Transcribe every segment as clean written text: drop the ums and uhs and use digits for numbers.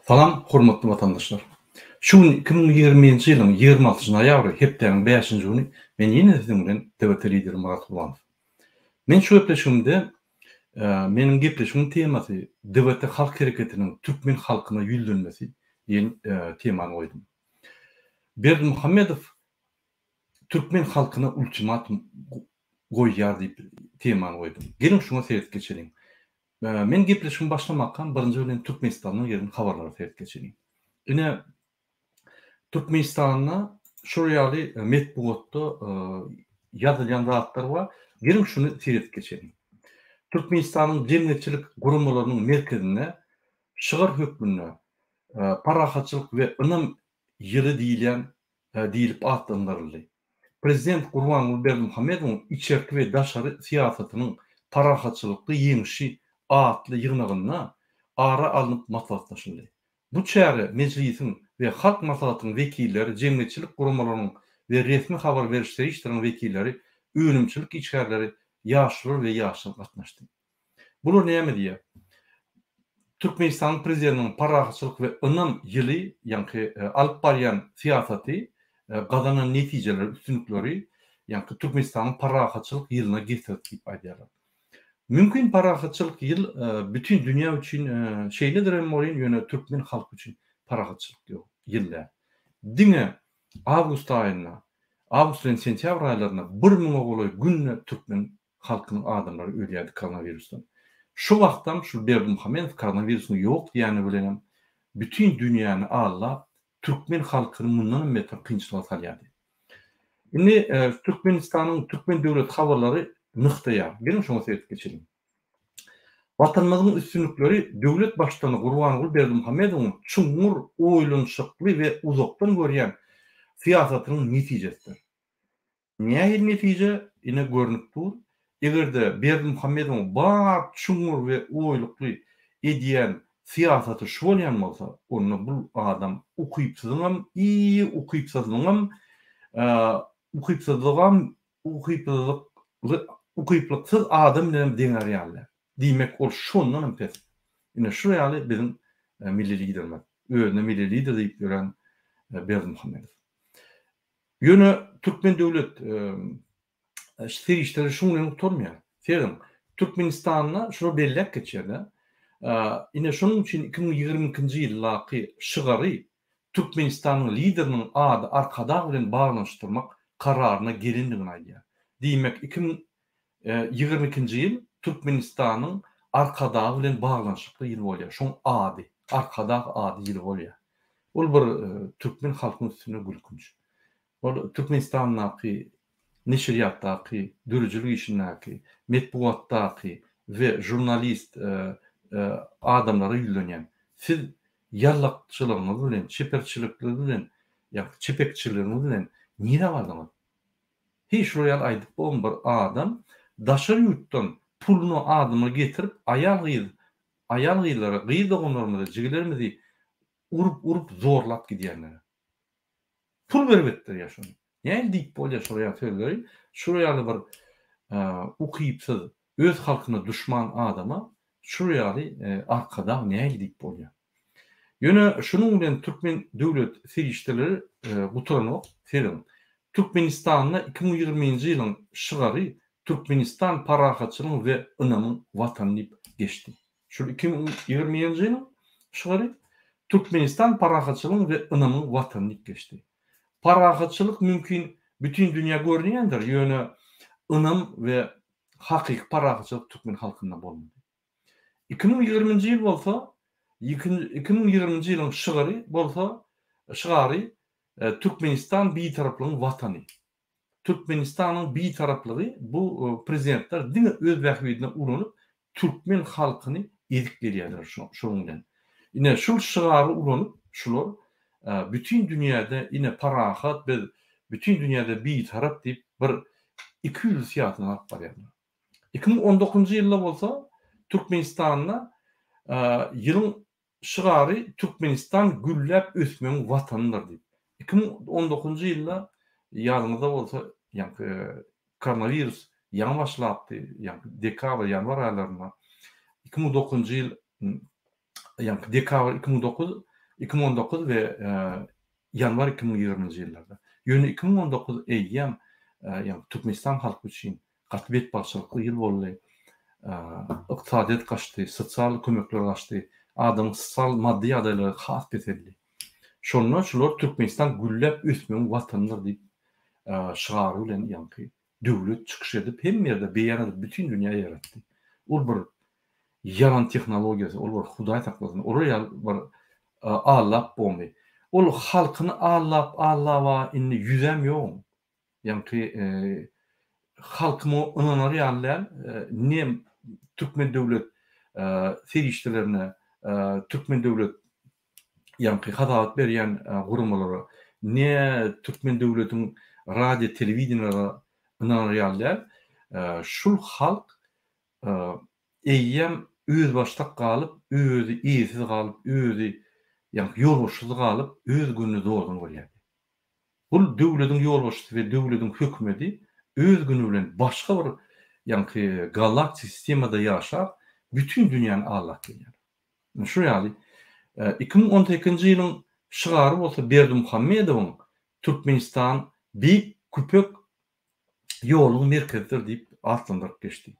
Salam, hormatly vatandaşlar. Şu 2020-nji ýylyň 26 noýabry hepdeniň 5-nji güni men ýene siziň bilen TBT lideri Murat Gulanow. Men şu gepleşigimde meniň gepleşigimiň temasy TBT halk hereketiniň türkmen halkyna ýüzlenmesi diýen temany goýdum. Berdimuhammedow türkmen halkyna ultimatum goýýar diýip temany goýdum. Gelin şuna seýret geçelim. Men gepleşigimi başlamakdan birinji bilen Türkmenistanyň ýeriniň habarlary seýret geçelim. Ine Türkmenistanyna şurýaly metbuatda ýazylýan zatlar bar. Gelin şunu seýret geçelim. Türkmenistanyň jemgyýetçilik gurumlarynyň merkezine şygar hökmüne parahatçylyk we ynam ýyly diýilip atlandyryldy. Prezident Gurbanguly Berdimuhammedowyň içerki we daşary siýasatynyň parahatçylykly ýeňişi atly ýygnagyna ara alınıp maslahatlaşyldy. Bu çäre meclisiň we halk maslahatynyň wekilleri, jemgyýetçilik gurumlarynyň we resmi habar berişleri işleriň wekilleri, öňümçilik içgärleri ýaşlar we ýaşlar gatnaşdy. Bular näme diýär? Türkmenistan prezidentiniň parahatçylyk we ynam ýyly, ýani alyp barýan siýasaty gazanan netijeler, üstünlikleri, ýani Türkmenistanyň parahatçylyk ýylyna getirdi diýip aýdýarlar. Mümkin parahatçylyk ýyl bütün dünýä üçin şeýledir bolýan, ýöne türkmen halky üçin parahatçylyk ýok ýyllar. Diňe awgust aýyna, awgust we sentýabr aýlaryna 1000 ogly günne türkmen halkynyň adamlary ölýärdi koronavirusdan. Şu wagtdan şu Berdimuhammedow koronavirusyny ýok diýeni bilen bütün dünýäni alla türkmen halkyny mundan beter kynçylyğa salýardy. Indi Türkmenistanyň türkmen döwlet habarlary nıqtaýar. Gelin şoňa seýret geçelim. Watanymyzyň üstünlikleri döwlet başçylygyny Gurbanguly Berdimuhammedowyň çuňur, oýlanşykly we uzakdan görýän siýasatynyň netijesidir. Näme netije? Ine görnüp dur. Egerde Berdimuhammedowyň bar çuňur we oýlukly edýän siýasaty şu bolýan bolsa, onu bu adam ukypsyzam, ukuyplyksız adam bilen deňer ýaly. Diýmek ol şondan empes. Ine şu ýaly bizim milli liderler. Özüne milli lider diýip gören Berdimuhammedow. Ýöne türkmen döwlet işleri şuňa uturmaýar. Seýdim, Türkmenistanyna şunu belläp geçýärler. Ine şonuň üçin 2022-nji ýyllaky şygary Türkmenistanyň lideriniň ady arkada bilen baglanşdyrmak kararyna gelindigini aýdýar. Diýmek 2022-nji ýyl Türkmenistanyň arkada bilen baglanşykly ýyl bolýar. Şoň ady, arkada ady ýyl bolýar. Ol bir türkmen halkynyň üstüne gülkünç. Ol Türkmenistanyň neşriýatdaky, dürüjülük işinäki, metbuatdaky we jurnalist adamlara ýüzlenýän. Siz ýallakçylygyňyz bilen, çeperçilikligiňiz bilen, ýa-da çepekçiligiňiz bilen nire bardyňyz? Hiç royal aýdyp bolan bir adam daşary ýurtdan pulunu adyma getirip aýal gyýlara gyýdygonlarymyzy, jigilerimizi urup zorlap gidýärler. Pul beripdir ýaşan. Näme diýip bolýar şuraya söýleri? Şuraya bir ukypsyz, öz halkyna düşman adama şuraya arkada näme diýip bolýar? Ýöne şunuň bilen türkmen döwlet serişleri guturany seýdim. Türkmenistanyna 2020-nji ýylyň şygary Türkmenistan parahatçylygyň we ynamyň watany diýip geçdi. Şu 2020-nji ýylyň şygary Türkmenistan parahatçylygyň we ynamyň watany diýip geçdi. Parahatçylyk mümkin bütün dünýä görnýändir. Ýöne ynam we hakyky parahatçylyk türkmen halkyna bolmady. 2020-nji ýyl bolsa 2020-nji ýylyň şygary Türkmenistan bitaraplygyň watany. Türkmenistanyň bitaraplygy bu prezidentler diňe öz wagtynda ulanyp türkmen halkyny ediklerýärler şonuň bilen. Ine şu şygary ulanyp şular bütün dünýäde ine parahat we bütün dünýäde bitarap diýip bir 200 siýasatyny alyp barýarlar. 2019-njy ýylda bolsa Türkmenistanyna ýylyň şygary Türkmenistan güllep ösmeň watanydyr diýip. 2019-njy ýylda ýalymyzda bolsa, ýani koronavirus ýa başlapdy, ýani dekabr, ýanwar aýlaryna 2009-njy ýyl, ýani dekabr 2009 2019 ve yanvar 2020 ýyllarda. Ýöne 2019 eýýäm ýa Türkmenistan halky üçin gatbet başlykly ýyl boldy. Ykdysadyýat gaçdy, sosial kömekler gaçdy, adam sosial maddi ýagdaýlary has beteldi. Şondan şular Türkmenistan güllep üsmüň watandyr diýip şigary bilen ýanky döwlet çykyş edip hem ýerde beýan edip bütün dünýä ýaratdy. Ol bir yalan tehnologiýasy, ol bir Hudaý taklasyn, ol bir allap bomby. Ol halkyny allaba indi yüzem ýok. Ýanky halkymy ınanar ýalylar nem Türkmen döwlet serişçilerine, Türkmen döwlet ýanky hadat berýän gurumlara, ne Türkmen döwletiň radio, telewizionyna ınanar ýalylar. Şul halk eýýäm öz başda galyp, özü iyisiz galyp, özü ýanky ýolbaşsy galyp, öz gününi zordan görýär. Bul döwletiň ýolbaşçysy we döwletiň hökümeti öz günü bilen başga bir ýanky galaktik sistemada ýaşap, bütün dünýäni allap gelýär. Şu ýaly 2018-nji ýylyň şigary bolsa Berdimuhammedowyň Türkmenistan bir küpek ýoluň merkezdir diýip atlandyryp geçdi.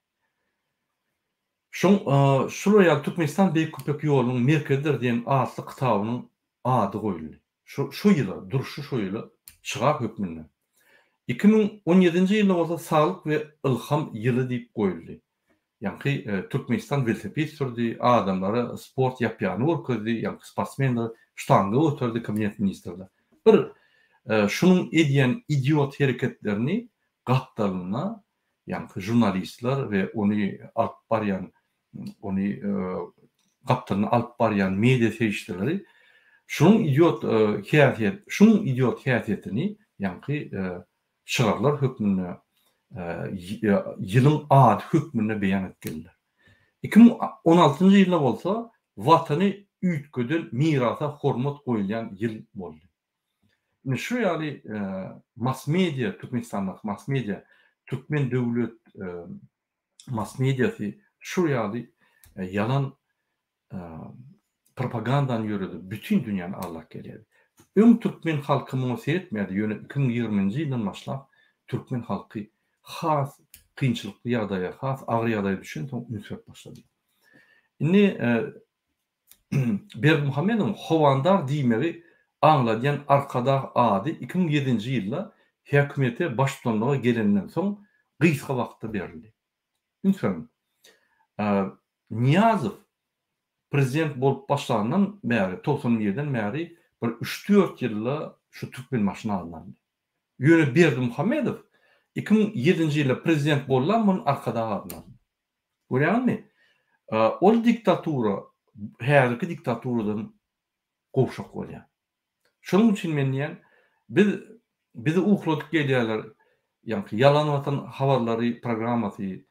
Şuraya Türkmenistan bir küpek ýoluň merkezdir diýen atly kitabynyň ady goýuldy. Şu ýyla, duruşy şu ýyla şigar hökmünden. 2017-nji ýylda bolsa saglyk we ilham ýyly diýip goýuldy. Ýanky Türkmenistan velosiped sürdi, adamlara sport ýapýany görkezdi, ýanky sportsmenler ştanga oturdy kabinet ministrleri. Bir şunun edýän idiot hereketlerini gapdalyna, ýanky jurnalistler we ony alyp barýan, ony gapdalyna alyp barýan media serişçileri şunun idiot häsiýetini ýanky şigarlar hökmüne ýylyň ad hökmüne beýan etdiler. 2016-njy ýylda bolsa watany üýtgeden mirasa hormat goýulýan ýyl boldy. Şu ýaly mass media, Türkmenistanlyk mass media, Türkmen döwlet mass mediasy şu ýaly yalan propagandan ýöredi, bütün dünýäni allap gelýär. Türkmen halky muňa seretmedi, ýöne 2020-nji ýyldan başlap Türkmen halky has kynçylykly ýagdaýa, has agyr ýagdaýa düşen soň ünsüp başlady. Indi Berdimuhammedowyň howandar diýmegi aňladýan arkada ady 2007-nji ýylda hökümete başlanmaga gelenden soň gysga wagtda berildi. Ünsüp Niýazow prezident bolup başlandan bäri 97-den bäri bir 3-4 ýylla şu Türkmen maşyna alındy. Ýöne Berdimuhammedow 2007-nji ýylda prezident bolan muny arkada alındy. Görýärmi? Ol diktatura, häzirki diktaturadan gowşak bolýar. Şonuň üçin men diýen, bizi uhladyk gelýärler, ýanky yalan watan habarlary programmasy,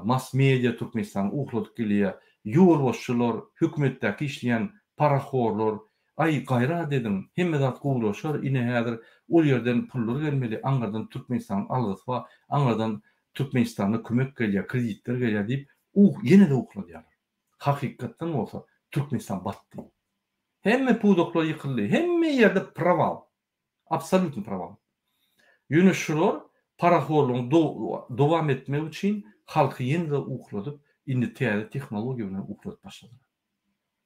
mass media Türkmenistan uhladyk gelýär, ýolbaşçylar, hökümetdäki işleýän paraxorlar, ay gaýrat edin, hemme zat gowlaşar, ine häzir ol ýerden pullar gelmeli, aňardan Türkmenistan algysy bar, aňardan Türkmenistana kömek gelýär, kreditler gelýär diýip, ýene de ukladýar. Hakykatdan bolsa Türkmenistan batdy. Hemme pudoklar ýykyldy, hemme ýerde proval. Absolutny proval. Ýöne şular paraxorlugyň dowam etmek üçin halky ýene de ukladyp, indi täze tehnologiýa bilen ukladyp başladylar.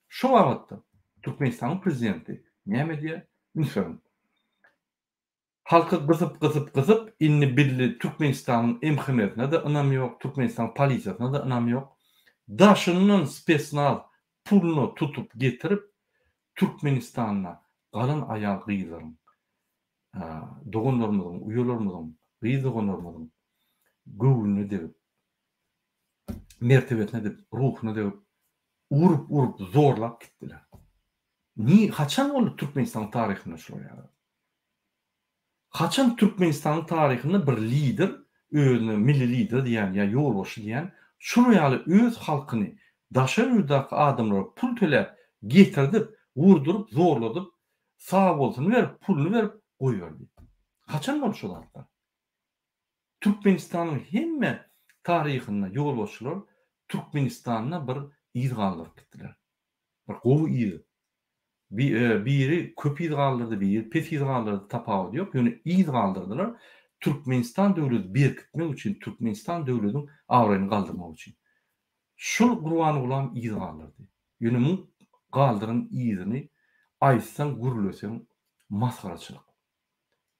Şu wagtda Türkmenistanyň prezidenti näme diýär? Ünsüp. Halky gyzyp, indi billi Türkmenistanyň emhimetine de ynam ýok, Türkmenistan polisiýasyna da ynam ýok. Daşynyň spesnal pulunu tutup getirip Türkmenistana galan aýal gyzlaryň, dogonlarymyzyň, uýalaryň, gyzlaryň göwünü degip, mertebetine degip, ruhuny degip, urup zorlap gitdiler. Haçan boldy Türkmenistan taryhyna şu ýa? Haçan Türkmenistan taryhyny bir lider, özüne milli lider diýen ýa ýolbaşy diýen, şunu ýaly öz halkyny daşa ýurdaky adamlara pul töläp getirdip, wurdurup, zorladyp, sağ bolsun berip, pulunu berip goýýardy. Haçan boldy şu zatlar? Türkmenistanyň hemme taryhyna ýolbaşylar Türkmenistana bir ýyzganlyk gitdiler. Bir gowy ýyzy. biri köp ýyl galdyrdy, biri pes ýyl galdyrdy, tapawut ýok. Ýöne ýyl galdyrdylar. Türkmenistan döwleti berkitmek üçin, Türkmenistan döwletiniň awraýyny galdyrmak üçin. Şol Gurban Gulam ýyl galdyrdy. Ýöne mu galdyryn ýylyny aýtsaň gürleseň masgaraçylyk.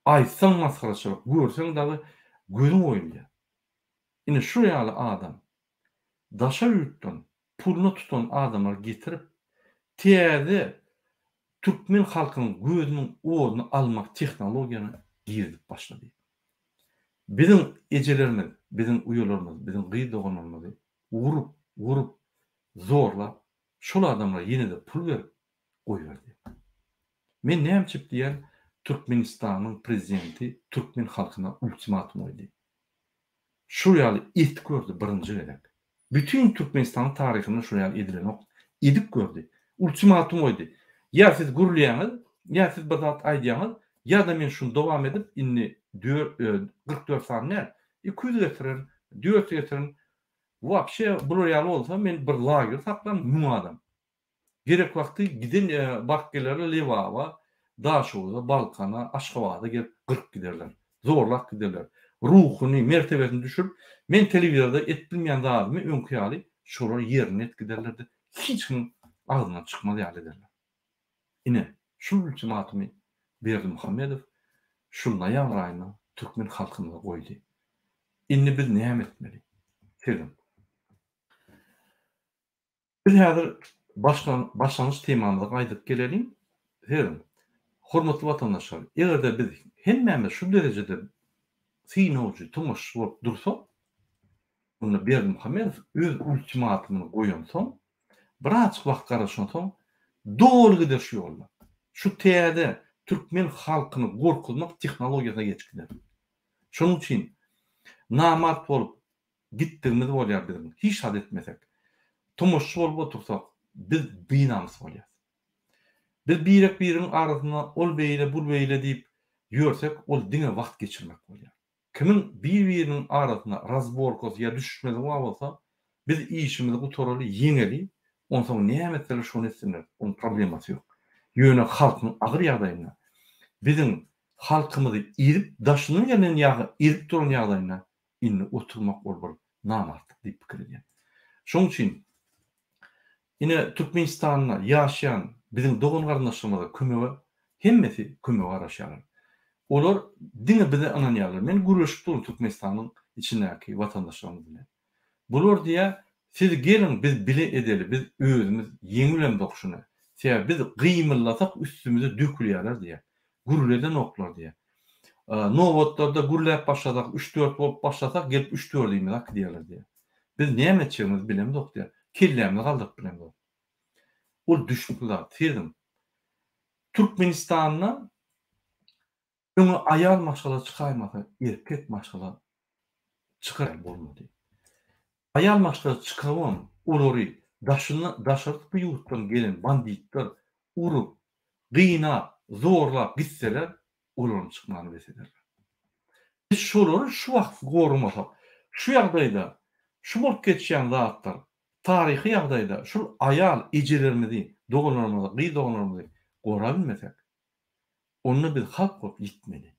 Aýtsaň masgaraçylyk, görseň dagy gözüň oýunýar. Ine şu ýaly adam daşa ýurtdan pulunu tutan adamlar getirip täze Türkmen halkynyň gözüniň oduny almak tehnologiýany girdip başlady. Bizim ejelerimiz, bizim uýalarymyz, bizim gyýdoganlarymyz urup, zorlap şol adamlara ýene-de pul berip goýberdi. Men näçip diýen Türkmenistanyň prezidenti Türkmen halkyna ultimatum goýdy. Şu ýaly etip gördü birinji gerek. Bütün Türkmenistan taryhyny şu ýaly edilen edip gördü. Ultimatum goýdy. Ya siz gurulýaňyz, ya siz bir zat aýdýaňyz, ya da men şunu dowam edip inni 44 sany 200 getirin, 400 getirin. Wapşe bular ýaly bolsa men bir lager saklan mü adam. Gerek wagty giden bakkelere Lewava, Daşowa, Balkana, Aşgabat'a gelip 40 giderler. Zorlap giderler. Ruhuny, mertebesini düşürüp men telewizorda etbilmeýän zadymy öňkü ýaly şolar ýerine etgiderlerdi. Hiç kim agzyndan çykmady ýaly ederler. Ine şu ultimatumy berdi Muhammedow şu noýabr aýyna Türkmen halkyna goýdy. Inni biz näme etmeli? Dedim. Biz häzir başlanýyş temamyza gaýdyp gelelim. Dedim. Hormatly watandaşlar, egerde biz hemmemiz şu derejede synowjy, tumuş bolup dursak, bunu berdi Muhammedow öz ultimatumuny goýan soň, biraz wagt garaşan soň dol gider şu ýolda. Şu täze Türkmen halkyny gorkutmak tehnologiýasyna geçkiler. Şonuň üçin namart bolup gitdirmez bolýar bizim. Hiç had etmesek. Tumuş bolup otursak, biz binamys bolýar. Biz biriniň arasyna ol beýle, bul beýle diýip ýörsek, ol diňe wagt geçirmek bolýar. Kimin biriniň arasyna razborkos ýa düşmeli bolsa, biz işimizi gutaraly ýeňeli, onsoň näme etseler şonu etsinler, onun problemasy ýok. Ýöne halkyň agyr ýagdaýyna, bizim halkymyzy irip daşynyň ýerine ýagy irip duran ýagdaýyna inni oturmak bolýar, namartlyk diýip pikir edýär. Şoň üçin ine Türkmenistanda ýaşaýan bizim dogan garyndaşlarymyza kömegi hemmesi kömegi araşýar. Olar diňe bize ananýarlar. Men gürleşip durum Türkmenistanyň içindäki watandaşlarymyz bilen. Bular diýär, siz gelin biz bile edeli, biz özümüz yeňilen dokşuny. Sebäbi biz gymyllasak üstümüze dökülýärler diýär. Gürleden oklar diýär. Nowotlarda gürläp başlasak, 3-4 bolup başlasak, gelip 3-4 diýmek diýerler diýär. Biz näme etjegimizi bilemdik diýär. Kellämni galdyk bilemdik. Ol düşmükler, dedim. Türkmenistanyň öňe aýal maşgala çykaýmasa, erkek maşgala çykar bolmady. Aýal maşgala çykawan olary daşaryp ýurtdan gelen banditler urup, gyna, zorlap gitseler, olaryň çykmagyny beselerler. Biz şolary şu wagt gormasak, şu ýagdaýda, şu bolup geçýän zatlar, taryhy ýagdaýda şu aýal ejelerimizi, doganlarymyzy, gyýdoganlarymyzy gora bilmesek, onu biz halk bolup gitmeli.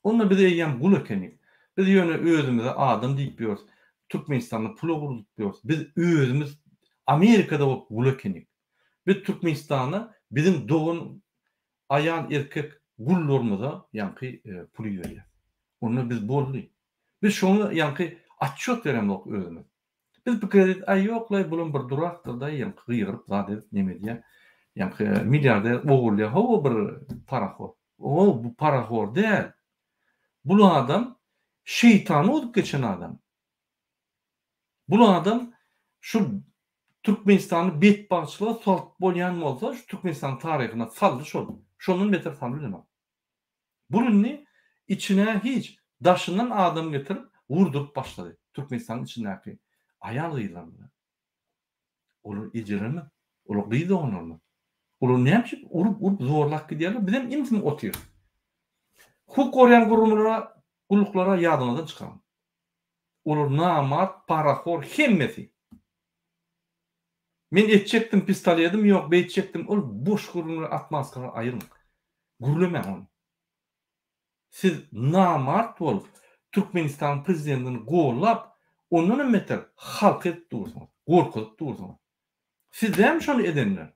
Onu biz eýen gul ekenik. Biz ýöne özümize adam diýip ýörüs. Türkmenistanyň pulu gurup ýörüs. Biz özümüz Amerikada bolup gul ekenik. Biz Türkmenistany bizim dogan aýal erkek gullarymyza ýanky pul ýerýär. Onu biz boldy. Biz şonu ýanky atçot beremok özümiz. Biz bu kredit aý ýoklay bulun bir durakdyr da ýanky gyýryp zat edip neme diýär. Ýanky milliarder ogurly hawa bir paraxor. O bu paraxor değil. Bu adam şeytanı olup geçen adam. Bu adam şu Türkmenistan'ı betbaşçılığa salt bolyan bolsa şu Türkmenistan tarihine saldı şol. Şonun beter sandı demem. Bunun içine hiç daşından adam getirip vurdurup başladı. Türkmenistan'ın içindeki ayal yılanlar. Olur ecerimi? Olur gıydı onlarla. Olur ne yapıp urup zorlak gidiyorlar. Bizim imtim otuyor. Hukuk oryan kurumlara, kulluklara yadınızdan çıkalım. Olur namat, paraxor, hemmesi. Men etjekdim, pistol yedim, ýok, beýtjekdim. Ol boş gurulmalar atmaskara aýyryn. Gurulamäň onu. Siz namart bolup Türkmenistan prezidentini gollap, ondan emmeter halk edip durursunuz. Gorkup durursunuz. Siz hem şonu edenler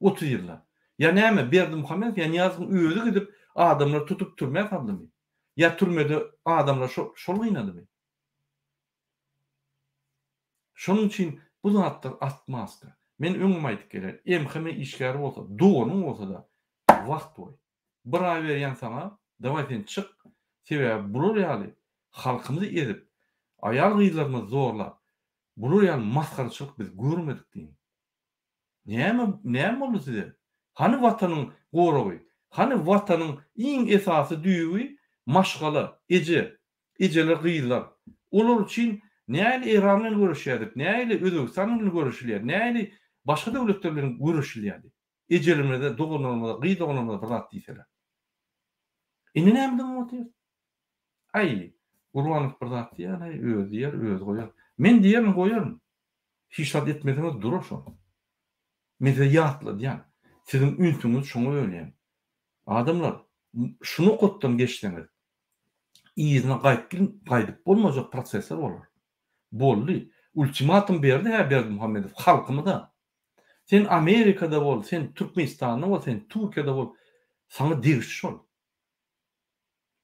30 ýyllar. Ya näme Berdimuhamedov ya Niýazyň özü gidip adamlar tutup türmeye saldymy? Ya türmede adamlar şol gynadymı? Şonuň üçin bu zatlar atmasdy. Men öňüme aýdyp geler. Emheme işgäri bolsa, doganyň bolsa da wagt boý. Bir ay berýän sana, daway sen çık. Sebäbi bulur ýaly halkymyzy edip, aýal gyzlaryny zorlap, bulur ýaly maskarçylyk biz görmedik diýin. Näme boldy size? Hani watanyň goragy? Hani watanyň iň esasy düýbi maşgala, ejeler gyzlar. Olar üçin näme Iran bilen görüşýärdik, näme Özbekistan bilen görüşýär, näme başga döwletler bilen görüşýär. Ejelerinde doganlarynda, gyzlarynda bir zat diýseler. Indi näme diýýär? Ay, Gurbanuw bir zat diýär, öz diýär, öz goýar. Men diýerim goýarym. Hiç zat etmediňiz durur şo. Meze ýatly diýär. Sizin ünsüňiz şoňa öýlen. Adamlar şunu kotdan geçdiňiz. İzine gaýdyp bolmajak prosesler bolar. Boldy. Ultimatum berdi Berdimuhamedov halkyma da. Sen Amerikada bol, sen Türkmenistanda bol, sen Türkiýede bol. Sana degişi şol.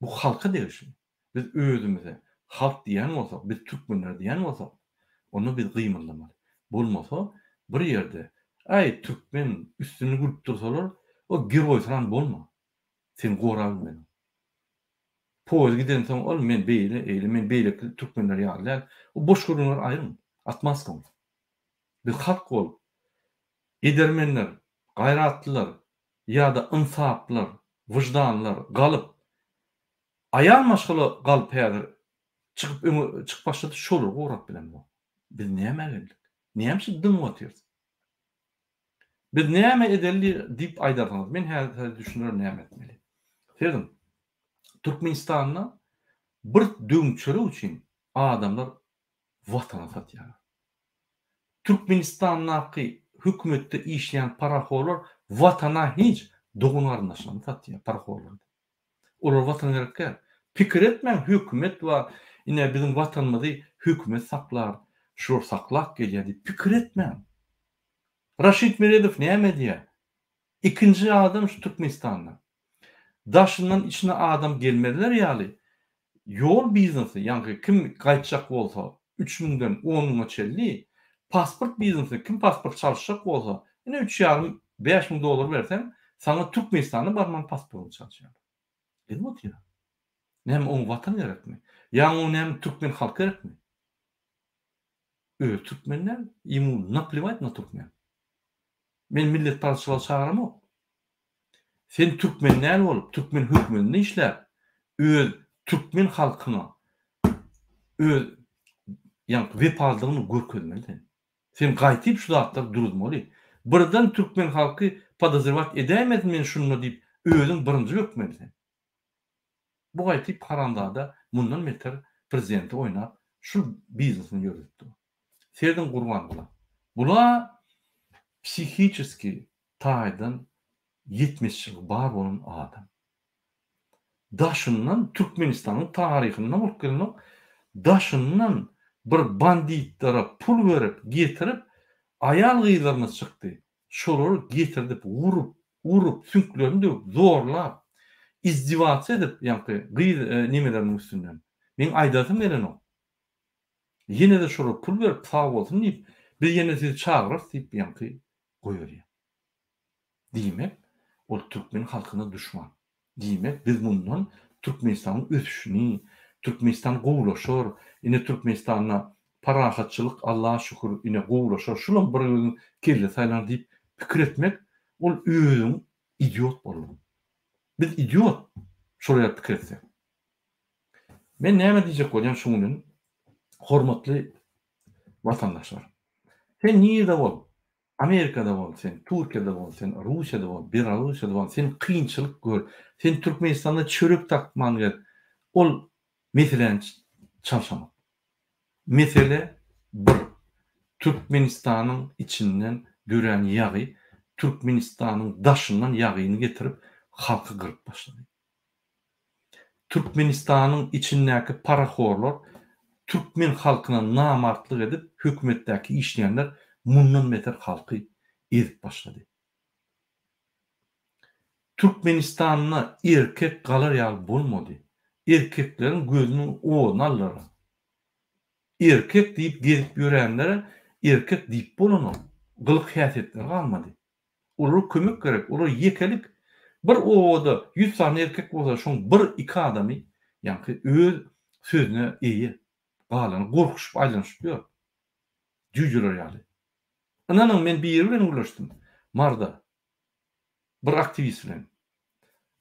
Bu halka degişi. Biz özümize halk diýen bolsak, biz türkmenler diýen bolsak, onu biz gymylamaly. Bolmasa bir ýerde ay türkmen üstüni gülüp dursalar, o giroýsan bolma. Sen gora bilmedin. Poz giden soň ol men beýle, men beýle türkmenler ýalylar. O boş gurulmalar aýrym. Atmaskam. Biz halk bol. Edermenler, gaýratlylar ýa-da insaplylar, wyjdanlylar galyp aýal maşgaly galyp häzir çıkyp başlady şolar gorap bilen bu. Biz näme edildik? Näme şu dym otyrys? Biz näme edeli diýip aýdarsyňyz. Men häzir düşünýär näme etmeli. Dedim, Türkmenistanyna bir döňçülik üçin adamlar watana satýar. Türkmenistanyňky hökümetde işleyen parahollar watana hiç dogunarnaşan satýar parahollar. Olar watana gerekler. Pikir etmeň hökümet we ine bizim watanymyzy hökümet saklar, şur saklak gelýär diýip pikir etmeň. Raşid Meredow näme diýär? Ikinji adam şu Türkmenistanda. Daşyndan içine adam gelmediler ýaly. Yol biznesi, ýani kim gaýtjak bolsa 3000-den 10.000-a çelli, pasport biznesi, kim pasport çalışacak bolsa, ine 3,5-5.000 dolar bersen, sana Türkmenistanyň barman pasportyny çalışýar. Edip otýar. Näme oň watan gerekmi? Ýa-ni näme türkmen halky gerekmi? Türkmenler ему наплевать на türkmen. Men millet parçalar çağıramok. Sen türkmenler bolup, türkmen hökümetinde işler. Öz türkmen halkyna öz ýani wepazlygyny görkezmeli. Sen gaýtyp şu zatlar durulmaly. Birden türkmen halky podozrewat edämez men şunu diýip özüň birinji hökümeti. Bu gaýtyp karandada mundan beter prezidenti oýnap şu biznesini ýürütdi. Serden gurban bolar. Bula psihiçiski taýdan 70 ýyl bar bolan adam. Daşyndan Türkmenistanyň taryhyna bolup gelýän daşyndan bir banditlara pul berip, getirip aýal gyzlaryna çykdy. Şolary getirdip urup, sünklerini döwüp, zorlap, izdivaç edip, ýani gyz nimeleriniň üstünden. Men aýdasym gelen o. Ýene de şolary pul berip, sag bolsun diýip, biz ýene sizi çağırýar diýip ýani goýarýar. Diýmek, ol türkmen halkyna düşman. Diýmek, biz bundan Türkmenistanyň ösüşini, Türkmenistan gowlaşar, ine Türkmenistanyna parahatçylyk Allaha şükür ine gowlaşar. Şulan bir kelle saýlar diýip pikir etmek, ol özüň idiot bolar. Biz idiot şolaya pikir etsek. Men näme diýjek bolýan şuňdan, hormatly watandaşlar. Sen niýede bol? Amerikada bol, sen Türkiýede bol, sen Russiýada bol, Belarusyada bol, sen kynçylyk gör. Sen Türkmenistanda çörek takman gel. Ol meselen çalışamak. Mesele bir Türkmenistanyň içinden dören yagy Türkmenistanyň daşyndan yagyny getirip halky gyryp başlady. Türkmenistanyň içindäki paraxorlar Türkmen halkyna namartlyk edip hökümetdäki işleýänler mundan beter halky ezip başlady. Türkmenistanyna erkek galar ýaly bolmady. Erkekleriň gözüniň ogyny aldylar. Erkek diýip gezip ýörenlere erkek diýip bolanok. Gylyk häsiýetleri galmady. Olara kömek gerek, olara yekelik. Bir owada 100 tane erkek bolsa, şoň 1-2 adamy ýa-ni öz sözüne eýi, galany gorkuşup aýlanyşyp ýör. Jüjüler ýaly. Ananyň men bir ýeri bilen ulaşdym. Marda. Bir aktivist bilen.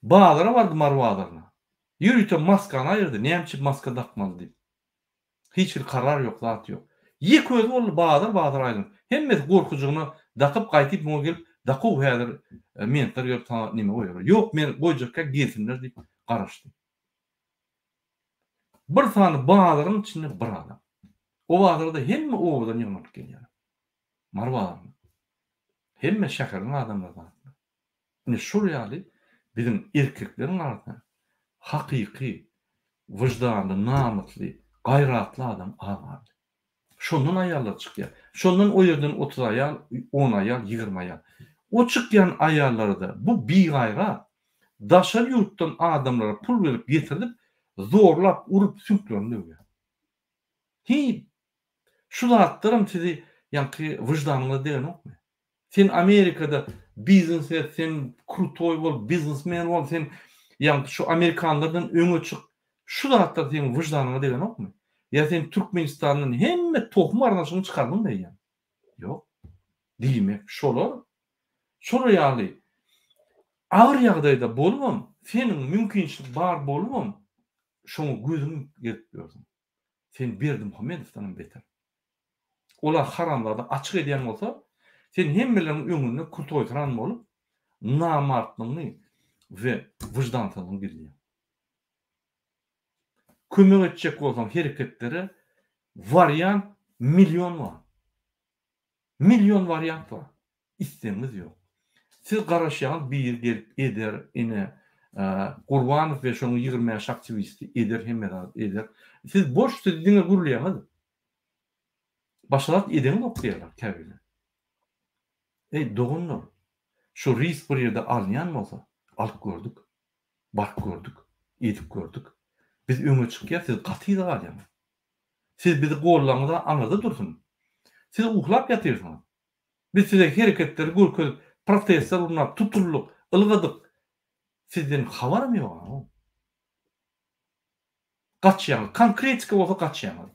Baglara bardy Marwadaryna. Ýürüýte maskany aýyrdy. Näme maska takmaly diýip. Hiç bir karar ýok, zat ýok. Ýek özü bol bagdar aýlanyp. Hemmesi gorkujugyny dakyp gaýtyp muňa gelip dakyp häzir mentor ýok ta nime goýar. Ýok men goýjakka gelsinler diýip garaşdy. Bir tane bagdaryň içinde bir adam. O bagdarda hemme owadan ýygnalyp gelýär. Marwadaryna. Hemme şäheriniň adamlary bar. Ine şol ýaly bizim erkekleriň arasynda hakyky, wyjdanly, namysly, gayratly adam az. Şondan aýallar çykýar. Şondan o ýerden 30 aýal, 10 aýal, 20 aýal. O çykýan aýallarda bu bigaýra daşar ýurtdan adamlara pul berip getirilip zorlap urup süklenýär. Hi şu zatlarym sizi ýa-ni wyjdanlyňyza degenokmy? Sen Amerikada biznes et, sen krutoy bol, biznesmen bol, sen ýa-ni şu Amerikanlardan öňe çık. Şu zatlar senin wyjdanlyňyza degenokmy? Ya sen Türkmenistanyň hemme tohum arnaşyny çykardyň diýen. Ýok. Diýmek şolar. Şol ýaly agyr ýagdaýda bolmam, seniň mümkinçilik bar bolmam, şoňa gözüň gelip ýördiň. Sen Berdimuhamedowdan beter. Olar haramlarda açyk edýän bolsa, sen hemmeleriň öňünde kurt oýturan bolup, namartlygyny we wyjdansyzlygyny bilýär. Kömek etjek bolsam hereketleri variant milyon var. Milyon variant var. İstemiz ýok. Siz garaşýan bir gelip eder, ine Gurbanow we şonuň 20 ýaş aktivisti eder, hemme eder. Siz boş sözüňe gurulýaňyz. Başlat eden okýarlar käbirler. Ey dogunlar. Şu risk bir ýerde alýan bolsa, alyp gördük. Bak gördük, edip gördük. Biz öňe çykýar, siz gaty da alýan. Siz bizi gollaňyzda aňyzda dursun. Siz uhlap ýatyrsyňyz. Biz size hereketleri görkezip, protestler urunap, tutullyk, ılgadyk. Sizden habarym ýok. Gaçýan, konkretika bolsa gaçýan.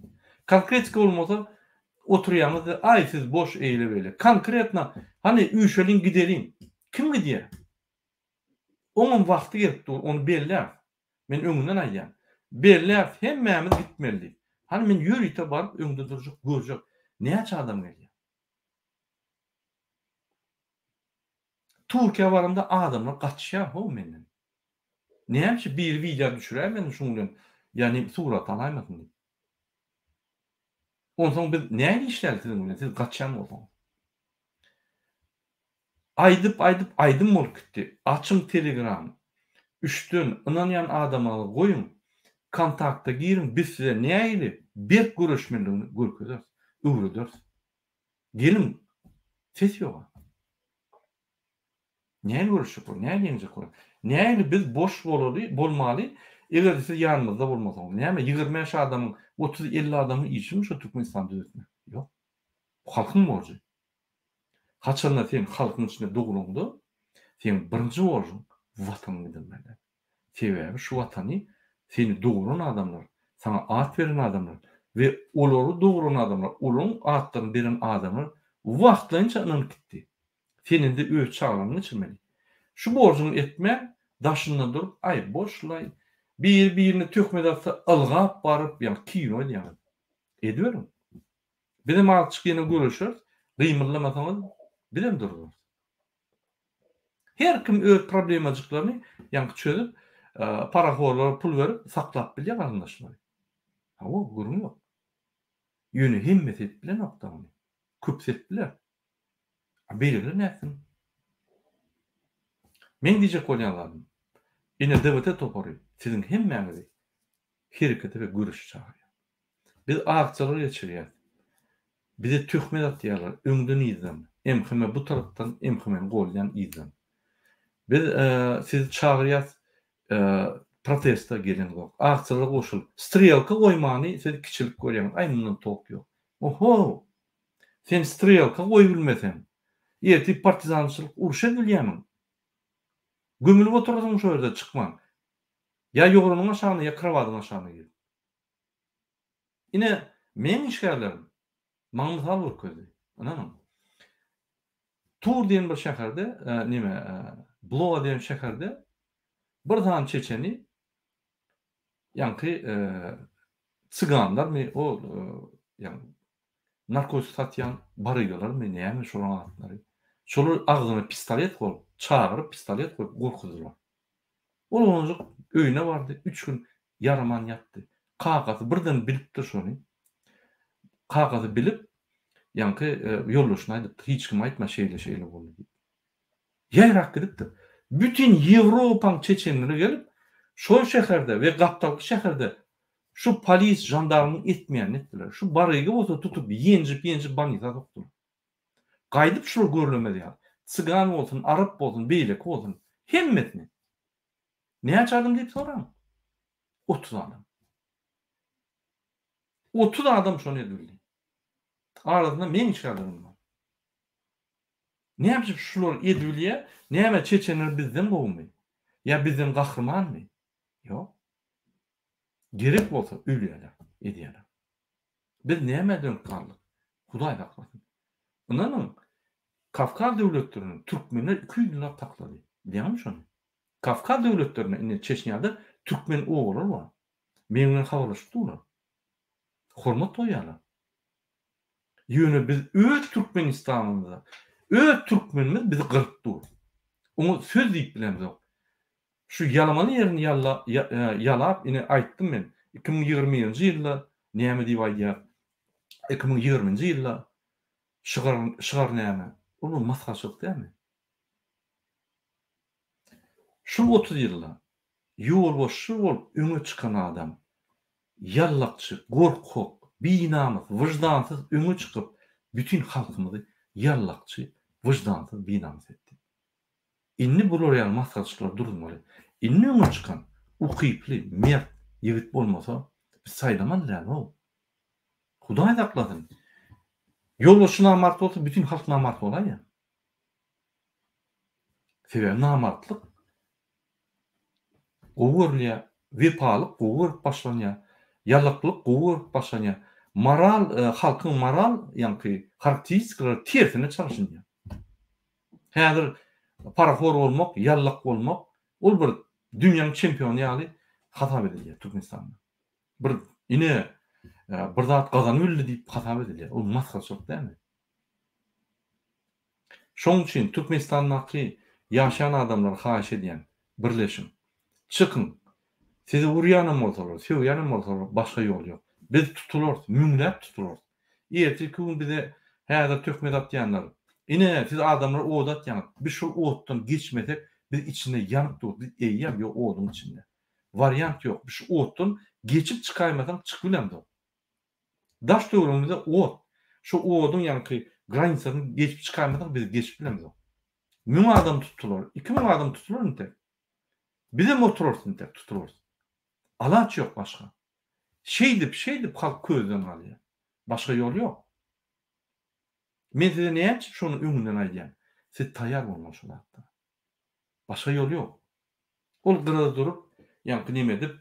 Konkretika bolmasa oturýanız, ay siz boş eýle beýle. Konkretna, hani üýşeliň giderin. Kim gidýär? Onuň wagty gelipdi, onu belläp. Men öňünden aýdýan. Belläp hemmämiz gitmeli. Hani men ýürüýte baryp öňde durjak, görjek. Näçe adam gelýär? Türkiýe baranda adamlar gaçýar ho menden. Näçe bir video düşürär men şuňdan, ýani surat alaýmasyn. Onsoň biz näme işlersiz bilen siz gaçýan bolsaň. Aýdyp bolup gitdi. Açyň Telegram. Üçden ynanýan adama goýun. Kontakta girin, biz size näýli bir görüşmelerini görkezeriz, öwrederiz. Gelin, ses ýok. Näýli görüşip, näýli ýenjek bolýar. Näýli biz boş bolmaly, eger siz ýanymyzda bolmasaňyz. Näme 20 ýaş adamyň 30-50 adamy işimi şu Türkmenistan düzetmek. Ýok. Halkyň borjy. Haçanda sen halkyň içinde dogulundy, sen birinji borjyň watanyny bilmeli. Sebäbi şu watany seni doğuran adamlar, sana at veren adamlar ve olary doğuran adamlar, olun atlarını veren adamlar wagtlança inanıp gitdi. Senin de öz çağlarını geçirmeli. Şu borcunu etme, daşından durup, ay boşlay, birini tökmedası ılgap barıp, yani kino ediyemez. Ediyorum. Bizim alçık yine görüşürüz, kıymırlamasanız, bizim dururuz. Her kim öz problemacıklarını yani çözüp, paraxorlara pul verip saklap bilýär galandaşlar. O gurun yok. Ýöne himmet etdiler noktamyny. Köpsetdiler. Belirli näsin? Men diýjek bolýanlarym. Ine devlete topory. Sizin hemmäňizi herekete we görüş çagyrýar. Biz akçylar geçirýär. Bize töhmet atýarlar. Öňden izlem. Emhime bu tarapdan, emhime goldan izlem. Biz siz çagyrýar protesta gelen zok. Akçylar goşul. Strelka goýmany siz kiçilik görýän. Ay mundan tok ýok. Oho! Sen strelka goý bilmesen. Ýeti partizançylyk uruşa bilýärmi? Gömülüp oturasың şu ýerde çykman. Ya ýogranyň aşagyna ya kravatyň aşagyna gir. Ine men işgärlerim maňlysal görkezdi. Anam. Tur diýen bir şäherde, nime, Blowa diýen şäherde bir zan çeçeni ýanky çyganlarmy o ýani narkotik satýan barylarmy näme şolaň atlary. Şolar agzyna pistolet goýup, çagyryp pistolet goýup gorkuzdylar. Ol onjak öýüne bardy. 3 gün yaraman ýatdy. Kagazy birden bilipdir şonu. Kagazy bilip ýanky ýoldaşyna aýdypdy. Hiç kim aýtma şeýle boldy diýip. Ýaýrak gidipdi. Bütün Ýewropaň çeçenleri gelip şol şäherde we gapdaky şäherde şu polis, jandarmy etmeýän etdiler. Şu barygy bolsa tutup ýenjip banýyza sokdular. Gaýdyp şol görlemedi ýa. Çygan bolsun, arap bolsun, beýlek bolsun, hemmetini. Näçe adam diýip soraň? 30 adam. 30 adam şonu edildi. Arasynda men işgärlerim bar. Näme şular edilýär? Näme çeçenler bizden bolmy? Ya bizden gahrmanmy? Ýok. Gerek bolsa ölýärler, edýärler. Biz näme dönüp kaldyk? Hudaý haklasyn. Ondan Kafkaz döwletleriniň türkmenler 2 ýyllap taklady. Diýäm şonu. Kafkaz döwletlerine ine Çeçňada türkmen ogurlar bar. Meňle habarlaşdylar. Hormat toýýarlar. Ýöne biz öz Türkmenistanymyzda, öz türkmenimiz bizi gyrpdy. Onu söz diýip bilemez. Şu yalamaly ýerini ýalap ine aýtdym men. 2020-nji ýylda näme diýip aýdýar? 2020-nji ýylda şygar näme? Onu masgaçyk dälmi? Şu 30 ýylda ýolbaşçy bolup öňe çykan adam, ýallakçy, gorkak, binamyz, wyjdansyz öňe çykyp bütün halkymyzy ýallakçy, wyjdansyz, binamyz etdi. Inni bular ýa masgaçyklar durmaly. Inni öňe çykan ukyply, mert ýigit bolmasa biz saýlamandylar o. Hudaý saklasyn. Ýolbaşçy namart bolsa bütün halk namart bolar ýa. Sebäbi namartlyk gowurlýa, wepalyk gowur başlanýar, ýallaklyk gowur başlanýar. Moral, halkyň moral ýanky karakteristikleri tersine çalışýar. Häzir parafor bolmak, ýallak bolmak, ol bir dünýäniň çempiony ýaly hasap edilýär Türkmenistanda. Bir ine bir zat gazanyp öldi diýip hasap edilýär. Ol masgaçyk dälmi? Şoň üçin Türkmenistandaky ýaşaýan adamlar haýyş edýän birleşim. Çykyn. Sizi urýanym bolsalar, söwýänim bolsalar, başga ýol ýok. Biz tutulur, müňläp tutulur. Ertesi gün bize häzir töhmet atýanlar. Ine siz adamlar oda atýan. Biz şu otdan geçmesek biz içinde ýanyp durdy. Eýýär ýok oduň içinde. Variant ýok. Biz şu otdan geçip çykaýmasaň çykyp bilemdi. Daş döwrümizde ot. Şu oduň ýanky granisasyny geçip çykaýmasaň biz geçip bilemdi. 1000 adam tutulur. 2000 adam tutulur inte. Bize motororsun tek tutulur. Alaç ýok başga. Şeydip halk közden alýar. Başga ýol ýok. Men size näçe şonu öňünden aýdýan. Siz taýýar bolmaly şu wagtda. Başga ýol ýok. Ol gyrada durup, ýanky nime edip,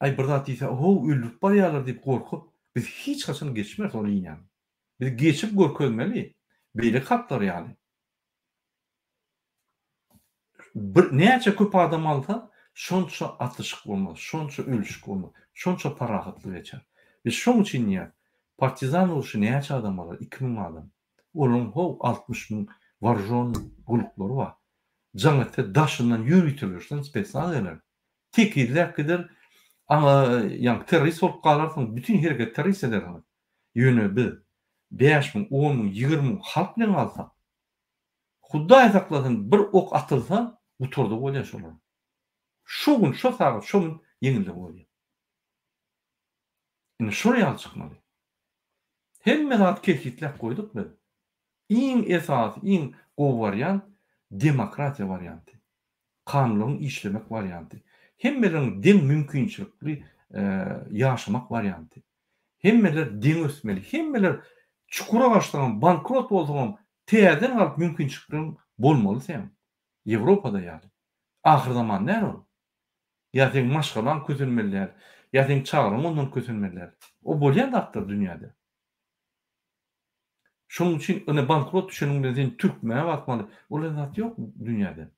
ay bir zat diýse, "Oho, öldürip barýarlar" diýip gorkup, biz hiç haçan geçmez ol ýany. Biz geçip görkezmeli. Beýle kaplar ýaly. Bir näçe köp adam alsa, şonça atışık bolmaz, şonça ölüşük bolmaz, şonça parahatly geçer. Biz şoň üçin ýa partizan uruşy näçe adam alar? 2000 adam. Olaryň 60.000 warjon gulukları bar. Jaňatda daşyndan ýürütilýärsen spesiallar. Tekirler gider, ama ýa terrorist bolup galarsyň, bütün hereket terrorist ederler. Ýöne biz 5.000, 10.000, 20.000 halk bilen alsak, Hudaý saklasyn bir ok atylsa uturdy bolýar şolar. Şu gün şu saat şu gün yeňildi bolýar. Indi şol ýaly çykmaly. Hemme zat keşitlep goýduk biz. Iň esasy, iň gowy variant demokratiýa varianty. Kanunlaryň işlemek varianty. Hemmeleriň deň mümkinçilikli ýaşamak varianty. Hemmeler deň ösmeli. Hemmeler çukura gaçdygan, bankrot bolsaňam täzeden alyp mümkinçiliklerin bolmaly sen. Ýewropada ýaly. Ahir zaman näme ol? Ya sen maşgalan kösünmeliler, ya sen çağırın ondan kösünmeliler. O bolýan zatlar dünýäde. Şonuň üçin ene bankrot düşeniň bilen sen türkmene bakmaly. Ola zat ýok dünýäde.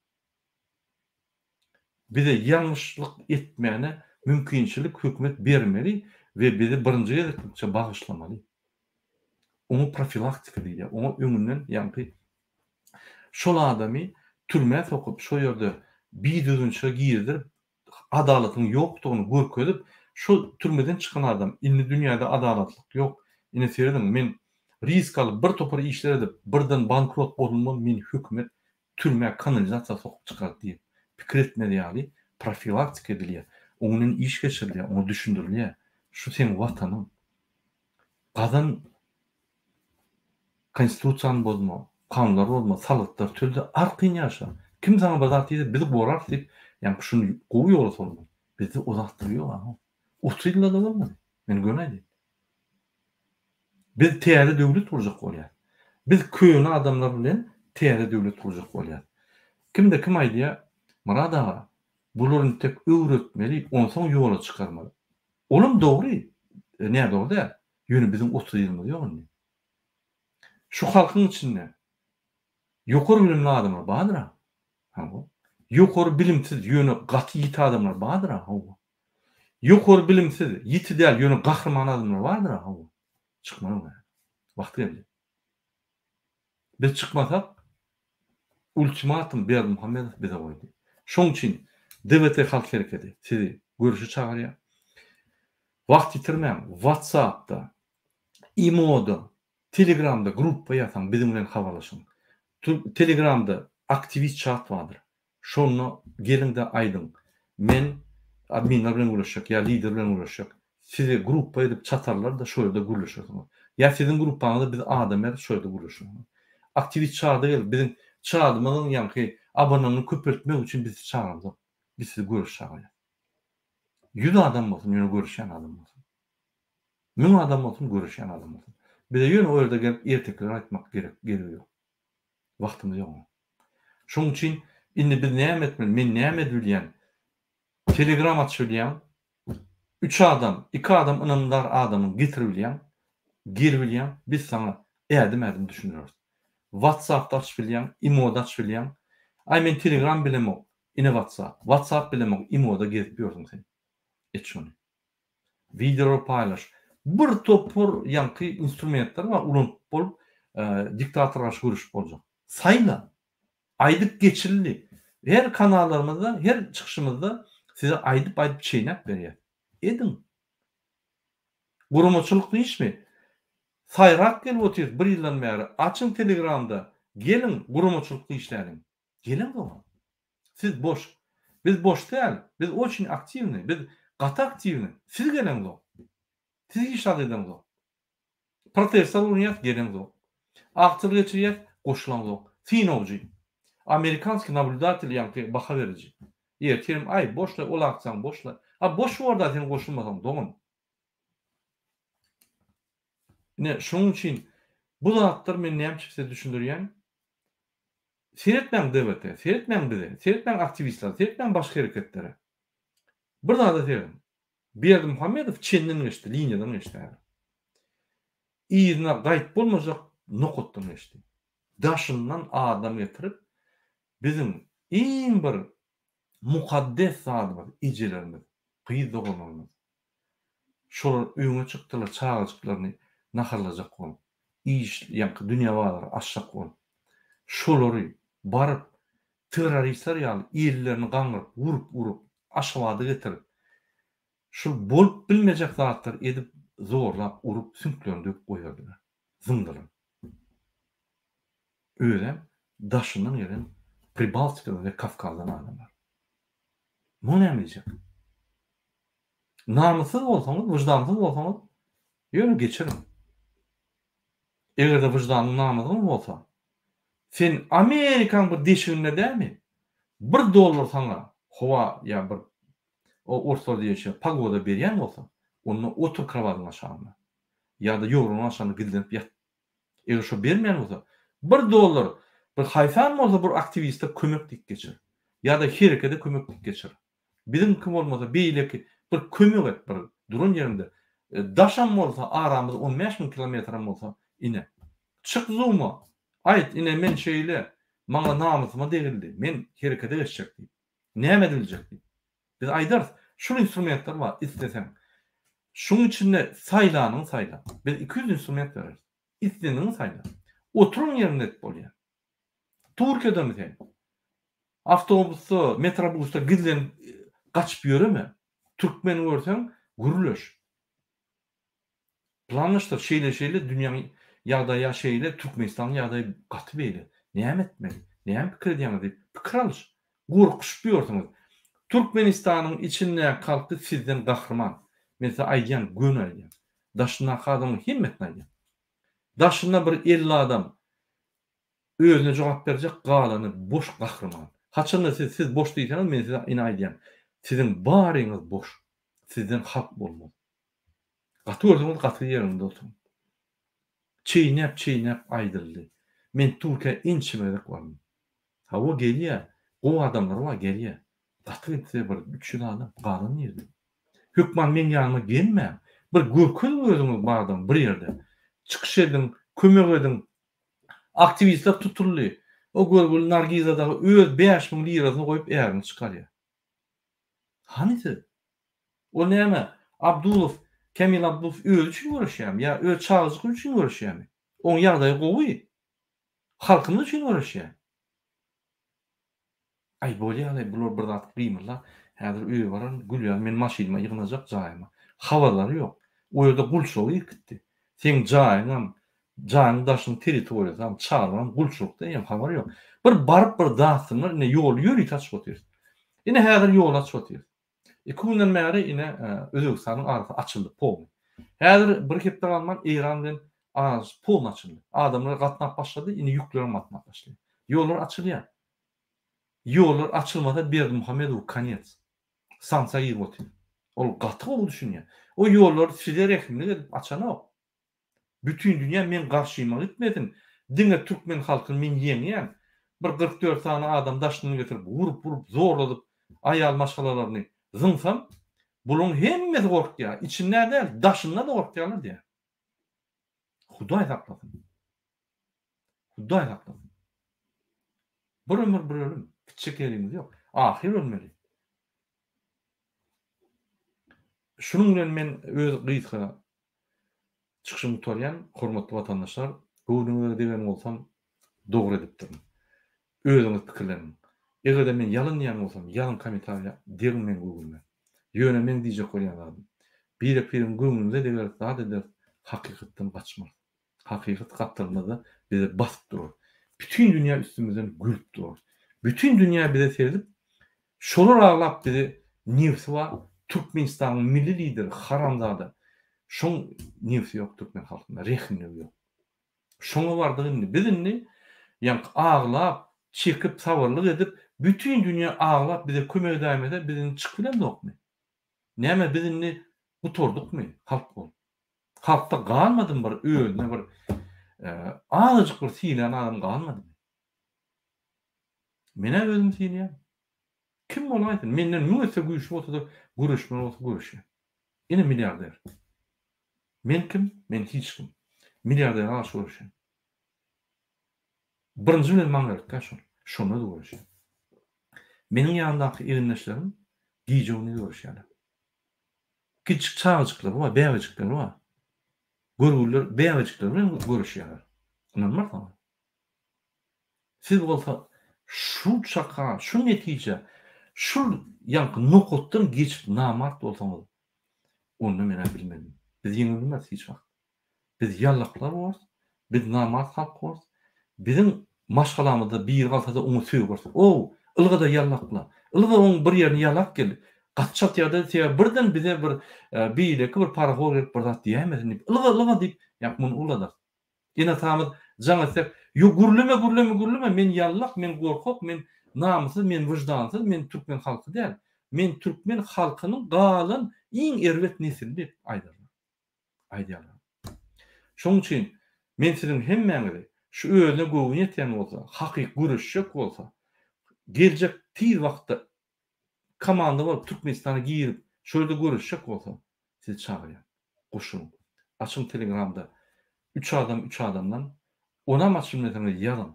Bize ýalňyşlyk etmäne mümkinçilik hökümet bermeli we bizi birinji ýerlikçe bagyşlamaly. Onu profilaktika diýýär. Onu öňünden ýa-ni şol adamy türmäge sokup şo ýerde bir düzünçe giydirip adalatyň ýokdugyny görkezip şu türmeden çykan adam indi dünýäde adalatlyk ýok. Ine seredim men risk alyp bir topar işler edip birden bankrot bolmam men hökümet türmäge kanalizasiýa sokup çykar diýip pikir etmeli ýaly profilaktika edilýär. Onuň iş geçirilýär, onu düşündirilýär. Şu sen watanyň gadan konstitusiýany bozma, kanunlar bozma, salatlar türde arqyn ýaşa. Kim sana bazat diýdi, bizi borar diýip, ýani şunu gowy ýola solma. Bizi uzakdyrýar ha. 30 ýylda da bolmady. Men görmedim. Biz täze döwlet kurjak bolýar. Biz köýüne adamlar bilen täze döwlet kurjak bolýar. Kimde kim aýdýar? Murad aga, bularyň tek öwretmeli, onsoň ýola çykarmaly. Olum dogry. Näme dogry? Ýöne bizim 30 ýylymyz ýok. Şu halkyň içinde ýokary bilimli adamlar bardyr ha. Ýokary bilimsiz ýöne gaty ýiti adamlar bardyr ha. Ýokary bilimsiz ýiti däl ýöne gahrman adamlar bardyr ha. Çykmaly. Wagty geldi. Biz çykmasak ultimatum Berdimuhammedow bize goýdy. Şoň üçin DWT halk hereketi sizi görüşe çagyrýar. Wagt ýitirmäň. WhatsApp'da, Imo'da, Telegram'da gruppa ýasan bizim bilen habarlaşyň. Telegram'da aktivist chat bardyr. Şonu gelinde aýdyň. Men adminler bilen görüşjek, ýa lider bilen görüşjek. Sizi gruppa edip çatarlar da şo ýerde görüşýärsiň. Ýa sizin gruppaňyzda biz adamlar şo ýerde görüşýär. Aktivist chatda gelip bizim chatymyzyň ýa-ni abonanyny köpeltmek üçin bizi çağırdy. Biz sizi görüşýär. 100 adam bolsun, ýöne görüşýän adam bolsun. 1000 adam bolsun, görüşýän adam bolsun. Bize ýöne o ýerde gelip ertekler aýtmak gerek ýok. Wagtymyz ýok. Şoň üçin indi biz näme etmeli? Men näme edilýän? Telegram açylýan. 3 adam, 2 adam ynamdar adamyň getirilýän, girbilýän, biz sana ädim düşünýärys. WhatsApp'da açylýan, Imo'da açylýan. Ay men Telegram bilemok, ine WhatsApp bilemok, Imo'da gezip ýörsiň sen. Et şonu. Video paylaş. Bir topur ýanky instrumentler var, ulan bolup diktatorga görüş boljak. Sayla. Aýdyp geçirildi. Her kanallarymyzda, her çykyşymyzda size aýdyp çeýnäp berýär. Edin. Gurumçuluk diýişmi? Saýrak gelip otyr bir ýyldan bäri. Açyň Telegram'da. Gelin gurumçuluk diýişläriň. Gelin bu. Siz boş. Biz boş däl. Biz очень aktivni. Biz gata aktivni. Siz gelen bu. Siz işaret eden bu. Protestler urunýar gelen bu. Aktyr geçirýär goşulan bu. Finovji. Amerikanski naблюдатель ýa-ni baha verici. Ýerterim ay boşla olaksan boşla. Ha boş orada sen goşulmasan doňun. Ne şoň üçin bu zatlar meni näme çyksa düşündirýän? Seretmäň DWT, seretmäň bizi, seretmäň aktivistler, seretmäň başga hereketlere. Bir zada seredim. Berdimuhammedow çenden geçdi, liniýadan geçdi. Ýerine gaýt bolmajak nokotdan geçdi. Daşyndan adam getirip bizim iň bir mukaddes zat bar, ijelerimiz, gyýyz doganlarymyz. Şolar öňe çykdylar, çağırjyklaryny naharlajak bolup, iş ýa-ni dünýä barlar aşjak bolup. Şolary baryp terroristler ýaly ýerlerini gaňryp, urup, aşawada getirip, şu bolup bilmejek zatlar edip zorlap, urup, sünklerini döküp goýardylar. Zyndylar. Öýle daşından gelen Pribaltika ve Kafkaz'dan adamlar. Bu ne diyecek? Namussuz bolsaňyz, wyjdansız bolsaňyz, ýöne geçirin. Eger de wyjdanlyň namusyň bolsa, sen Amerikaň bir deşiginde dälmi? $1 sana howa ýa bir o orsor diýişi pagoda berýän bolsa, onu otur krawatyň aşagyna ýa-da ýogruň aşagyna gidip ýat. Eger şo bermeýän bolsa, $1 bir haýfan bolsa bir aktiviste kömeklik geçir. Ýa-da herekede kömeklik geçir. Bizim kim olmasa beýleki bir kömek et, bir durun ýerinde. Daşan bolsa aramyz 15.000 kilometr bolsa ine. Çık zuma. Aýt ine men şeýle maňa namusyma degildi. Men herekede geçecek diýip. Näme ediljek diýip. Biz aýdarys, şu instrumentler var, istesen. Şunun içinde saylanyň sayla. Biz 200 instrument bereriz. İstediňiň sayla. Oturun ýerinde et bolýar. Türkiýede mi? Awtobusda, metrobusda gizlen gaçyp ýöremi? Türkmen görseň gürleş. Planlaşdyr şeýle dünýäň ýagdaýa şeýle Türkmenistan ýagdaýy gaty beýle. Näme etmeli? Näme pikir edýäňiz diýip pikir alış. Gorkuşup ýörsiňiz. Türkmenistanyň içinde kalkdy sizden gahrman. Mesela aýdýan gün aýdýan. Daşyna adamyň himmetine aýdýan. Daşyna bir 50 adam özüne jogap berjek, galany boş gahrman. Haçanda siz boş diýseniz men size ine aýdýan. Sizin baryňyz boş. Sizden halk bolmaz. Gaty gördüňiz gaty ýerinde oturun. Çeýnäp aýdyldy. Men Türkiýe inçimedik barmyn. Hawa gelýär. O adamlar wa gelýär. Gaty etse bir 300 adam galan ýerde. Hükman men ýanyma gelme. Bir görkün özüňiz bar adam bir ýerde. Çykyş edin, kömek edin. Aktivistler tutuldy. O görgül Nargizadagy öz 5000 lirasyny goýup ärini çykarýar. Hanydy? O näme? Abdulov, Kemil Abdulov öz üçin görüşýärmi? Ya öz çağızlyk üçin görüşýärmi? Oň ýagdaýy gowy. Halkyň üçin görüşýär. Ay bolýar, bular bir zat bilmirler. Häzir öýe baran, gülýär, men maşynama ýygnajak jaýyma. Hawalary ýok. O ýerde gulçow ýykdy. Sen jaýyňam, jaň daşyň territoriýasam, çağıran gulçulukda hem habar ýok. Bir barıp bir dastyňlar ine ýol ýöri taşyp otyr. Ine häzir ýol açyp otyr. 2 günden bäri ine Özbekistanyň arasy açyldy, pol. Häzir bir hepde galman Iran bilen az pol açyldy. Adamlar gatnap başlady, ine ýüklerim gatnap başlady. Ýollar açylýar. Ýollar açylmasa Berdimuhammedow kanyet. Sansa ýer otyr. Ol gaty bol düşünýär. O ýollar size rehimlik edip açanok. Bütün dünya men garşyma gitmedim. Diňe türkmen halkyny men ýeňýän. Bir 44 tane adam daşyny getirip vurup zorladyp aýal maşgalalaryny zınsam, bulun hemmesi gorkýar. İçinde däl, daşynda da gorkýarlar diýär. Hudaý saklasyn. Hudaý saklasyn. Bir ömür bir ölüm. Kiçik elimiz ýok. Ahir ölmeli. Şunun bilen men öz gysga çykyşymy tutarýan, hormatly watandaşlar, göwnüňize degen bolsam, dogry edipdir. Özüňiz pikirleniň. Eger de men ýalyn ýan bolsam, ýalyn kommentariýa derin men göwülme. Ýöne men diýjek bolýan adam. Pirim göwünde deger zat eder, hakykatdan gaçmaz. Hakykat gatdyrmada bize basyp durar. Bütün dünýä üstümizden gülüp durar. Bütün dünýä bize sezip, şolar aglap bizi newsy wa Türkmenistanyň milli lideri Haramzada. Şoň newsy ýok Türkmen halkyna, rehimlik ýok. Şoňa bardygyny bizini ýa aglap, çekip sawarlyk edip, bütün dünýä aglap bize kömek edämede bizini çykyp bilen dokmy? Näme bizini uturdukmy? Halk bol. Halkda galmadymy bir öýüne bir azajyk bir siýlen adam galmadymy? Mene özüm siýlýär. Kim bolaýdy? Menden müetse güýçli bolsa-da görüşmeli bolsa görüşýär. Ine milliarder. Men kim? Men hiç kim. Milliarder aşy görüşýär. Birinji bilen maň gerek şol. Şonu da görüşýär. Meniň ýanyndaky eginleşlerim giýjegini görüşýärler. Kiçik çağıjyklar we bäwejikler we görgüller bäwejikler bilen görüşýärler. Anladymyň? Siz bolsa şu çaka, şu netije, şu ýanky nokotdan geçip namart bolsaňyz, onu men bilmedim. Biz ýeňilmez hiç wagt. Biz ýallaklar bor, biz namart halk bor. Bizim maşgalamyzda bir galtada oňa söýüp görse, "O, ylgyda ýallakla. Ylgy oň bir ýerini ýalak geldi. Gatçak ýa-da tiýe birden bize bir biýleki bir paraxod gelip bir zat diýämedin." Ylgy ylgy diýip ýakmyny uladar. Ina tamam jaňa sep, "Yo gürleme, gürleme, gürleme, men ýallak, men gorkak, men namysyz, men wyjdansyz, men türkmen halky däl. Men türkmen halkynyň galan iň erwet nesili" diýip aýdýarlar. Şoň üçin men sizin hemmeňizi şu özüne göwün ýetýän bolsa, hakyky görüşjek bolsa, geljek tiz wagtda komanda bolup Türkmenistana girip şöyle görüşjek bolsa, sizi çagyrýar. Goşuň. Açyň Telegramda 3 adam 3 adamdan ona maçymyňy ýazan.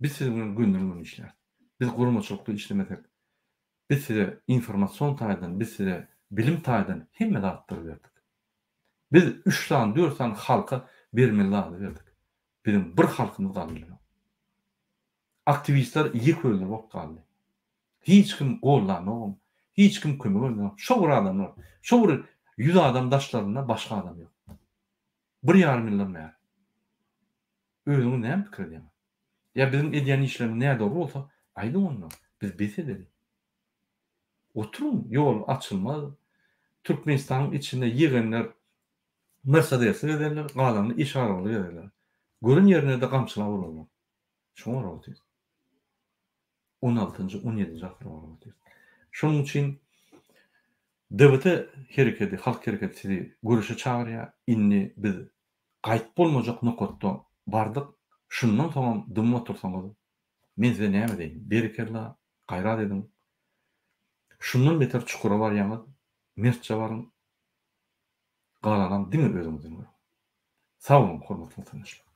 Biz sizi bilen gündüzden işler. Biz guramaçylykda işlemesek, biz size informasiýon taýdan, biz size bilim taýdan hemme zatlar berdik. Biz 3 san, 4 san halka bermeli berdik. Bizim bir halkymyz galdy. Aktivistler iyi köýler bolup galdy. Hiç kim gollanmagam, hiç kim kömek etmegem. Şo bir adamlar, şo bir 100 adam daşlarynda başga adam ýok. 1,5 milyon bär. Özüňiz näme pikir edýän? Ya bizim edýän işlerimiz näde doğru bolsa, aýdyň onu. Biz ededik. Oturun, yol açılmaz. Türkmenistan'ın içinde ýegenler Mercedes'e ederler, galanyny iş araly ederler. Görün yerine de gamçylap urarlar. Şoňa rawatýar. 16-njy, 17-nji asyrda rawatýar. Şonuň üçin dewlete hereketi, halk hereketi sizi görüşe çagyrýar. Inni biz gaýt bolmajak nokatda bardyk. Şundan soň dym otursaňyz, men size näme diýin? Berekerler, gaýrat edin. Şundan beter çukura barýaňyz, mertçe barın. Galanan diňe özüňizi. Sag bolun, hormatly tanışlar.